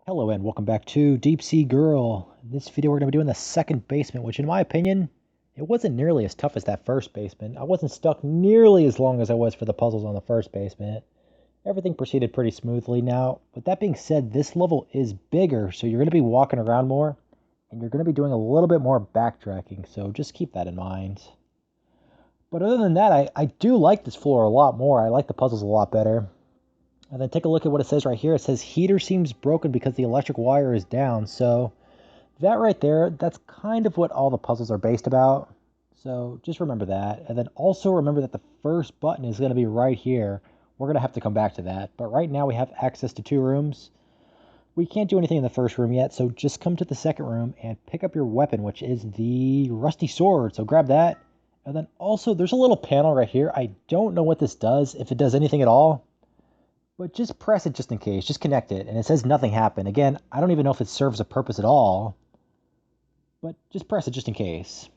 Hello and welcome back to Deep Sea Girl. In this video we're going to be doing the second basement, which in my opinion, it wasn't nearly as tough as that first basement. I wasn't stuck nearly as long as I was for the puzzles on the first basement. Everything proceeded pretty smoothly. Now, with that being said, this level is bigger, so you're going to be walking around more, and you're going to be doing a little bit more backtracking, so just keep that in mind. But other than that, I do like this floor a lot more. I like the puzzles a lot better. And then take a look at what it says right here. It says heater seems broken because the electric wire is down. So that right there, that's kind of what all the puzzles are based about. So just remember that. And then also remember that the first button is going to be right here. We're going to have to come back to that. But right now we have access to 2 rooms. We can't do anything in the first room yet. So just come to the second room and pick up your weapon, which is the rusty sword. So grab that. And then also there's a little panel right here. I don't know what this does, if it does anything at all. But just press it just in case. Just connect it. And it says nothing happened. Again, I don't even know if it serves a purpose at all. But just press it just in case.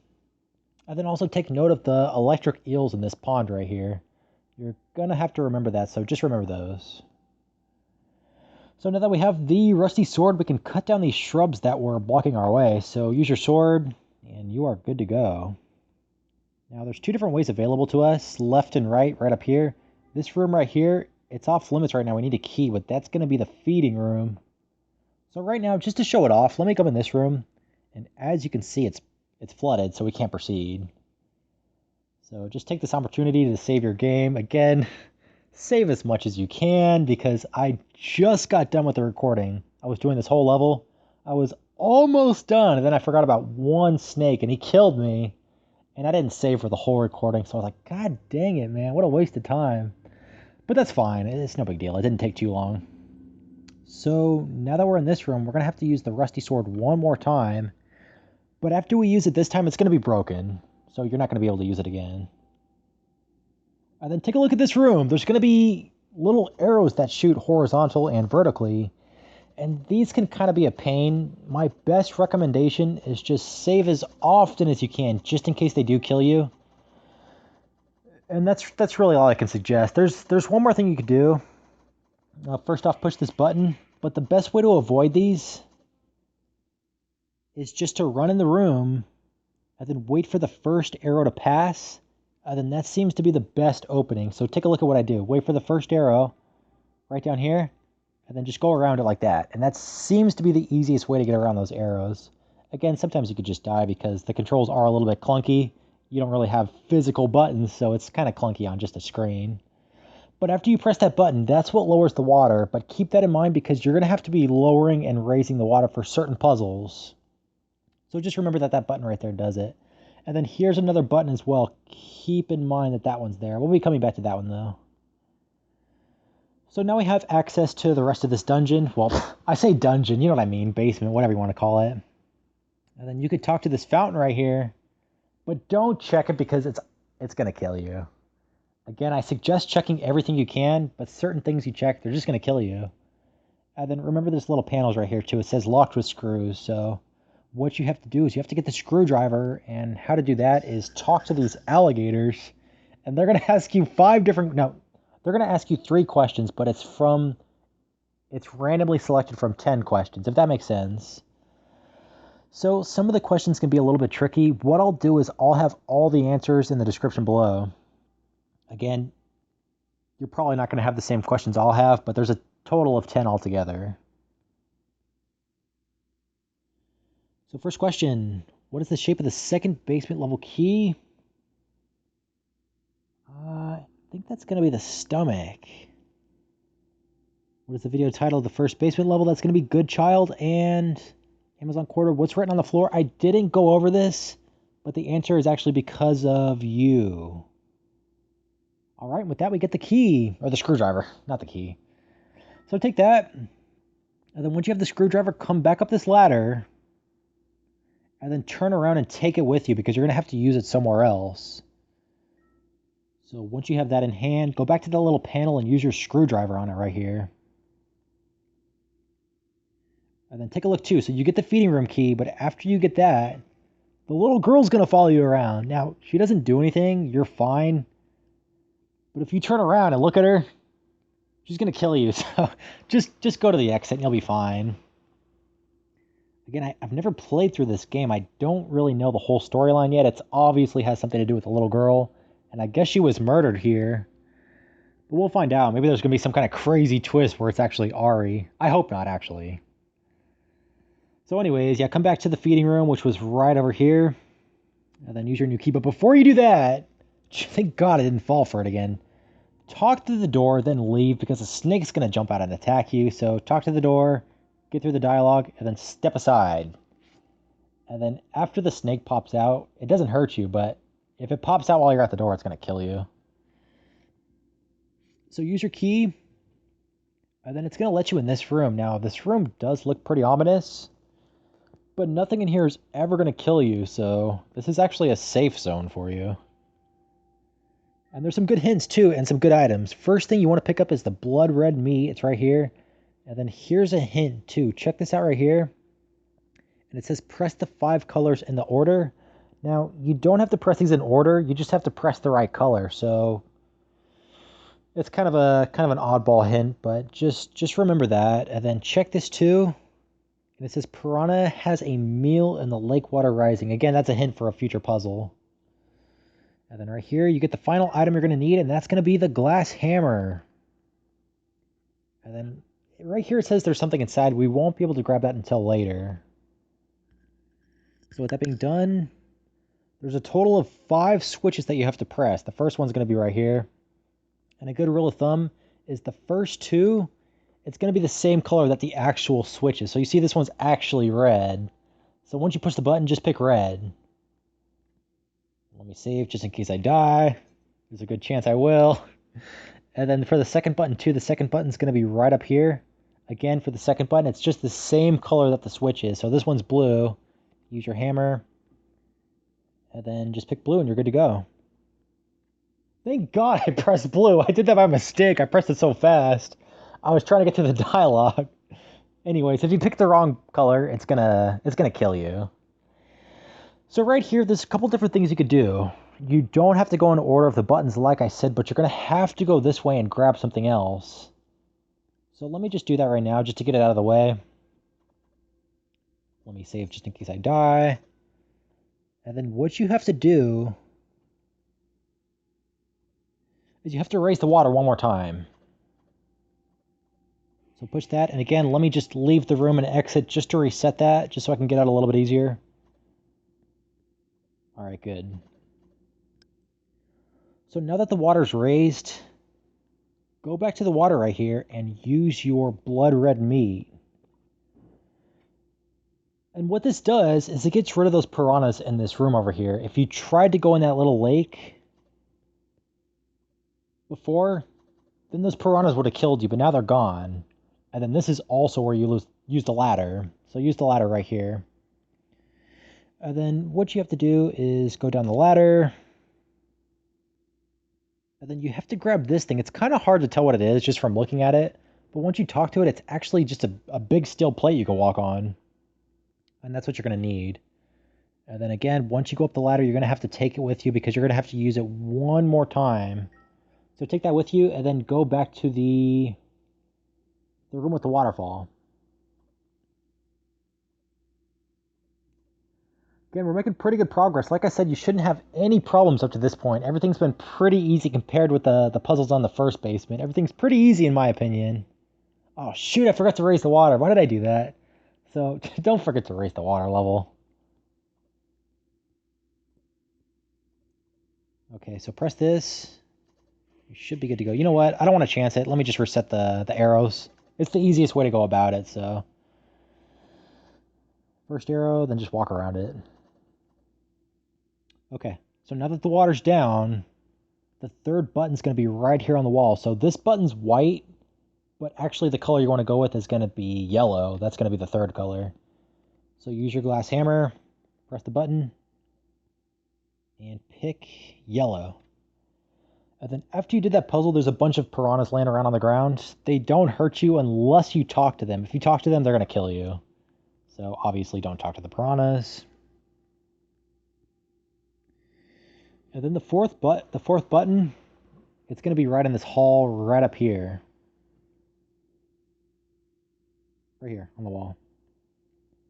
And then also take note of the electric eels in this pond right here. You're going to have to remember that, so just remember those. So now that we have the rusty sword, we can cut down these shrubs that were blocking our way. So use your sword, and you are good to go. Now there's 2 different ways available to us, left and right up here. This room right here, it's off limits right now. We need a key, but that's going to be the feeding room. So right now, just to show it off, let me come in this room. And as you can see, it's flooded, so we can't proceed. So just take this opportunity to save your game. Again, save as much as you can because I just got done with the recording. I was doing this whole level. I was almost done, and then I forgot about one snake, and he killed me. And I didn't save for the whole recording, so I was like, God dang it, man. What a waste of time. But that's fine. It's no big deal. It didn't take too long. So now that we're in this room, we're going to have to use the rusty sword one more time. But after we use it this time, it's going to be broken. So you're not going to be able to use it again. And then take a look at this room. There's going to be little arrows that shoot horizontal and vertically. And these can kind of be a pain. My best recommendation is just save as often as you can, just in case they do kill you. And that's really all I can suggest. There's one more thing you could do. First off, push this button. But the best way to avoid these is just to run in the room and then wait for the first arrow to pass. And then that seems to be the best opening. So take a look at what I do. Wait for the first arrow right down here. And then just go around it like that. And that seems to be the easiest way to get around those arrows. Again, sometimes you could just die because the controls are a little bit clunky. You don't really have physical buttons, so it's kind of clunky on just a screen. But after you press that button, that's what lowers the water. But keep that in mind because you're going to have to be lowering and raising the water for certain puzzles. So just remember that that button right there does it. And then here's another button as well. Keep in mind that that one's there. We'll be coming back to that one though. So now we have access to the rest of this dungeon. Well, I say dungeon, you know what I mean. Basement, whatever you want to call it. And then you could talk to this fountain right here. But don't check it because it's going to kill you. Again, I suggest checking everything you can, but certain things you check, they're just going to kill you. And then remember this little panels right here too. It says locked with screws. So what you have to do is you have to get the screwdriver, and how to do that is talk to these alligators, and they're going to ask you they're going to ask you 3 questions, but it's randomly selected from 10 questions, if that makes sense. So some of the questions can be a little bit tricky. What I'll do is I'll have all the answers in the description below. Again, you're probably not going to have the same questions I'll have, but there's a total of 10 altogether. So first question, what is the shape of the second basement level key? I think that's going to be the stomach. What is the video title of the first basement level? That's going to be Good Child. And Amazon Quarter, what's written on the floor? I didn't go over this, but the answer is actually because of you. All right, with that, we get the key, or the screwdriver, not the key. So take that, and then once you have the screwdriver, come back up this ladder, and then turn around and take it with you because you're going to have to use it somewhere else. So once you have that in hand, go back to the little panel and use your screwdriver on it right here. And then take a look too. So you get the feeding room key, but after you get that, the little girl's going to follow you around. Now, she doesn't do anything. You're fine. But if you turn around and look at her, she's going to kill you. So just go to the exit and you'll be fine. Again, I've never played through this game. I don't really know the whole storyline yet. It obviously has something to do with the little girl, and I guess she was murdered here. But we'll find out. Maybe there's going to be some kind of crazy twist where it's actually Ari. I hope not, actually. So anyways, yeah, come back to the feeding room, which was right over here. And then use your new key. But before you do that, thank God I didn't fall for it again. Talk to the door, then leave, because the snake's going to jump out and attack you. So talk to the door, get through the dialogue, and then step aside. And then after the snake pops out, it doesn't hurt you, but if it pops out while you're at the door, it's going to kill you. So use your key, and then it's going to let you in this room. Now, this room does look pretty ominous, but nothing in here is ever going to kill you, so this is actually a safe zone for you. And there's some good hints, too, and some good items. First thing you want to pick up is the blood red meat. It's right here. And then here's a hint, too. Check this out right here. And it says press the 5 colors in the order. Now, you don't have to press these in order. You just have to press the right color. So it's kind of an oddball hint, but just remember that. And then check this, too. And it says piranha has a meal in the lake water rising. Again, that's a hint for a future puzzle. And then right here, you get the final item you're going to need, and that's going to be the glass hammer. And then right here it says there's something inside. We won't be able to grab that until later. So with that being done, there's a total of 5 switches that you have to press. The first one's going to be right here. And a good rule of thumb is the first 2, it's going to be the same color that the actual switch is. So you see this one's actually red. So once you push the button, just pick red. Let me save just in case I die. There's a good chance I will. And then for the second button too, the second button's going to be right up here. Again, for the second button, it's just the same color that the switch is. So this one's blue. Use your hammer. And then just pick blue and you're good to go. Thank God I pressed blue. I did that by mistake. I pressed it so fast. I was trying to get to the dialogue. Anyways, if you pick the wrong color, it's gonna kill you. So right here, there's a couple different things you could do. You don't have to go in order of the buttons like I said, but you're going to have to go this way and grab something else. So let me just do that right now, just to get it out of the way. Let me save just in case I die. And then what you have to do is you have to raise the water one more time. So push that, and again, let me just leave the room and exit just to reset that, just so I can get out a little bit easier. Alright, good. So now that the water's raised, go back to the water right here and use your blood red meat. And what this does is it gets rid of those piranhas in this room over here. If you tried to go in that little lake before, then those piranhas would have killed you, but now they're gone. And then this is also where you use the ladder. So use the ladder right here. And then what you have to do is go down the ladder. And then you have to grab this thing. It's kind of hard to tell what it is just from looking at it. But once you talk to it, it's actually just a big steel plate you can walk on. And that's what you're going to need. And then again, once you go up the ladder, you're going to have to take it with you because you're going to have to use it one more time. So take that with you and then go back to the room with the waterfall. Again, we're making pretty good progress. Like I said, you shouldn't have any problems up to this point. Everything's been pretty easy compared with the puzzles on the first basement. Everything's pretty easy in my opinion. Oh shoot, I forgot to raise the water. Why did I do that? So don't forget to raise the water level. Okay, so press this. You should be good to go. You know what? I don't want to chance it. Let me just reset the arrows. It's the easiest way to go about it, so. First arrow, then just walk around it. Okay, so now that the water's down, the third button's going to be right here on the wall. So this button's white, but actually the color you want to go with is going to be yellow. That's going to be the third color. So use your glass hammer, press the button, and pick yellow. And then after you did that puzzle, there's a bunch of piranhas laying around on the ground. They don't hurt you unless you talk to them. If you talk to them, they're going to kill you. So obviously don't talk to the piranhas. And then the fourth button, it's going to be right in this hall right up here. Right here on the wall.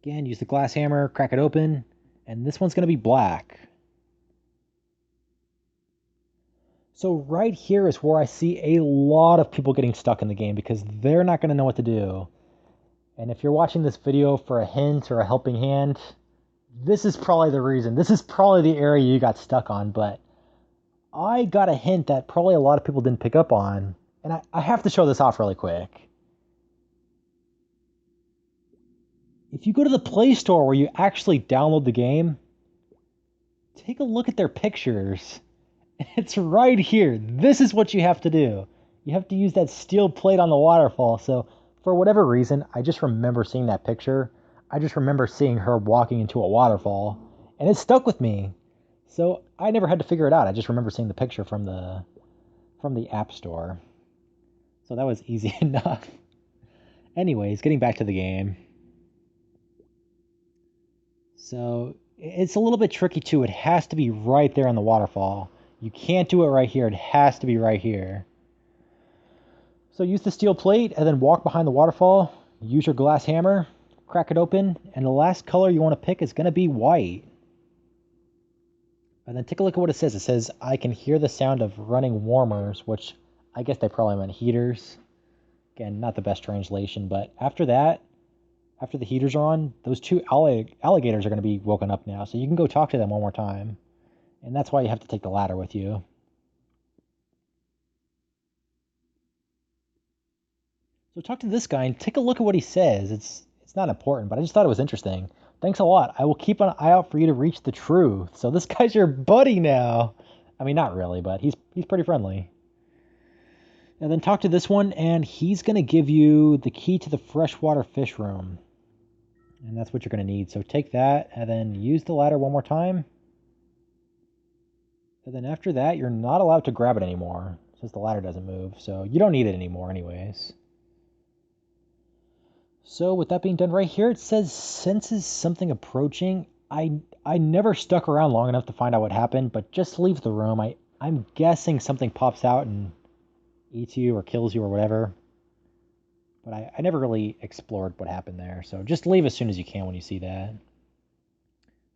Again, use the glass hammer, crack it open, and this one's going to be black. So right here is where I see a lot of people getting stuck in the game because they're not going to know what to do. And if you're watching this video for a hint or a helping hand, this is probably the reason. This is probably the area you got stuck on, but I got a hint that probably a lot of people didn't pick up on. And I have to show this off really quick. If you go to the Play Store where you actually download the game, take a look at their pictures. It's right here. This is what you have to do. You have to use that steel plate on the waterfall. So for whatever reason, I just remember seeing that picture. I just remember seeing her walking into a waterfall, and it stuck with me. So I never had to figure it out. I just remember seeing the picture from the App Store. So that was easy enough. Anyways, getting back to the game. So it's a little bit tricky too. It has to be right there on the waterfall. You can't do it right here. It has to be right here. So use the steel plate and then walk behind the waterfall. Use your glass hammer, crack it open, and the last color you want to pick is going to be white. And then take a look at what it says. It says, I can hear the sound of running warmers, which I guess they probably meant heaters. Again, not the best translation, but after that, after the heaters are on, those two alligators are going to be woken up now. So you can go talk to them one more time. And that's why you have to take the ladder with you. So talk to this guy and take a look at what he says. It's not important, but I just thought it was interesting. Thanks a lot. I will keep an eye out for you to reach the truth. So this guy's your buddy now. I mean, not really, but he's pretty friendly. And then talk to this one, and he's going to give you the key to the freshwater fish room. And that's what you're going to need. So take that, and then use the ladder one more time. And then after that, you're not allowed to grab it anymore, since the ladder doesn't move. So you don't need it anymore anyways. So with that being done right here, it says senses something approaching. I never stuck around long enough to find out what happened, but just leave the room. I'm guessing something pops out and eats you or kills you or whatever. But I never really explored what happened there. So just leave as soon as you can when you see that. And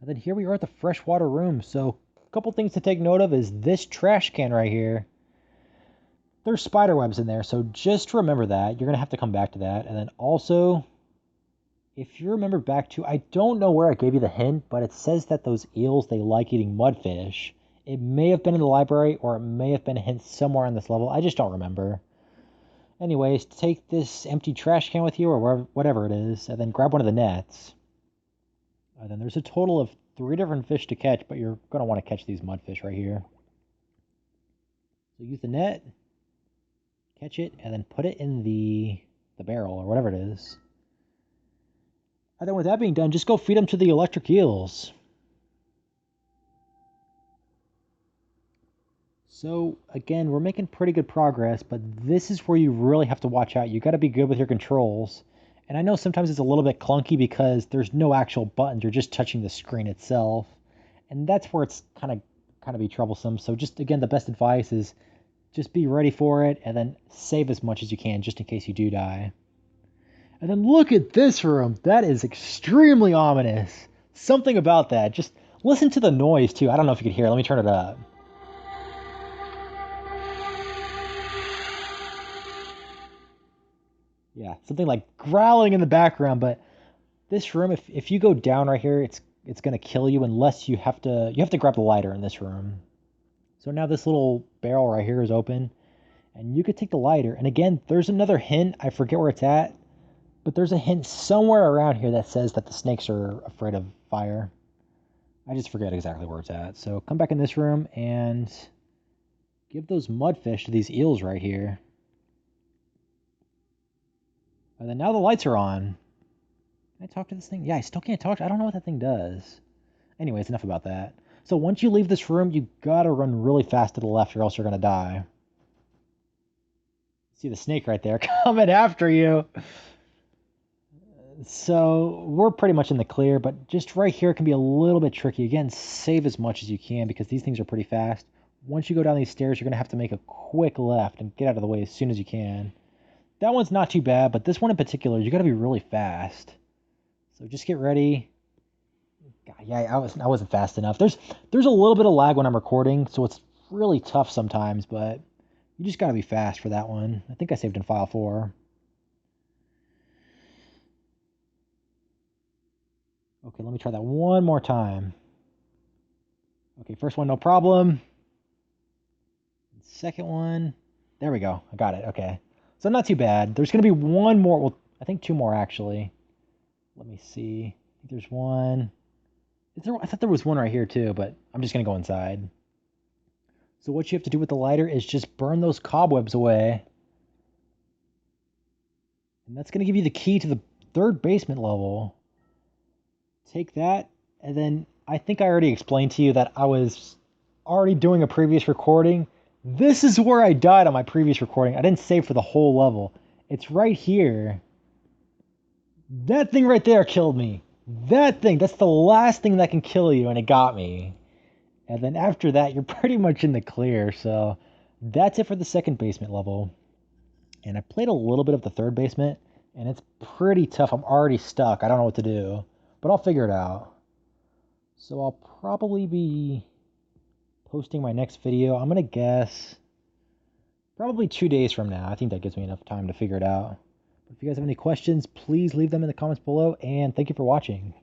then here we are at the freshwater room. So a couple things to take note of is this trash can right here. There's spider webs in there, so just remember that. You're going to have to come back to that. And then also, if you remember back to, I don't know where I gave you the hint, but it says that those eels, they like eating mudfish. It may have been in the library, or it may have been a hint somewhere on this level. I just don't remember. Anyways, take this empty trash can with you, or whatever it is, and then grab one of the nets. And then there's a total of 3 different fish to catch, but you're going to want to catch these mudfish right here. So use the net. Catch it, and then put it in the barrel, or whatever it is. And then with that being done, just go feed them to the electric eels. So, again, we're making pretty good progress, but this is where you really have to watch out. You got to be good with your controls. And I know sometimes it's a little bit clunky because there's no actual buttons. You're just touching the screen itself. And that's where it's kind of be troublesome. So just, again, the best advice is just be ready for it, and then save as much as you can, just in case you do die. And then look at this room. That is extremely ominous. Something about that. Just listen to the noise, too. I don't know if you can hear it. Let me turn it up. Yeah, something like growling in the background, but this room, if you go down right here, it's going to kill you unless you have to grab the lighter in this room. So now this little barrel right here is open, and you could take the lighter. And again, there's another hint. I forget where it's at, but there's a hint somewhere around here that says that the snakes are afraid of fire. I just forget exactly where it's at. So come back in this room and give those mudfish to these eels right here. And then now the lights are on. Can I talk to this thing? Yeah, I still can't talk. I don't know what that thing does. Anyways, enough about that. So once you leave this room, you gotta run really fast to the left or else you're gonna die. See the snake right there coming after you. So we're pretty much in the clear, but just right here can be a little bit tricky. Again, save as much as you can because these things are pretty fast. Once you go down these stairs, you're gonna have to make a quick left and get out of the way as soon as you can. That one's not too bad, but this one in particular, you gotta be really fast. So just get ready. God, yeah, I wasn't fast enough. There's a little bit of lag when I'm recording, so it's really tough sometimes, but you just gotta be fast for that one. I think I saved in file 4. Okay, let me try that one more time. Okay, first one, no problem. Second one, there we go. I got it. Okay, so not too bad. There's gonna be one more. Well, I think 2 more actually. Let me see. I think there's one. Is there? I thought there was one right here too, but I'm just gonna go inside. So what you have to do with the lighter is just burn those cobwebs away. And that's gonna give you the key to the 3rd basement level. Take that, and then I think I already explained to you that I was already doing a previous recording. This is where I died on my previous recording. I didn't save for the whole level. It's right here. That thing right there killed me. That thing, that's the last thing that can kill you, and it got me. And then after that, you're pretty much in the clear. So that's it for the 2nd basement level. And I played a little bit of the 3rd basement, and it's pretty tough. I'm already stuck. I don't know what to do, but I'll figure it out. So I'll probably be posting my next video. I'm going to guess probably 2 days from now. I think that gives me enough time to figure it out. If you guys have any questions, please leave them in the comments below, and thank you for watching.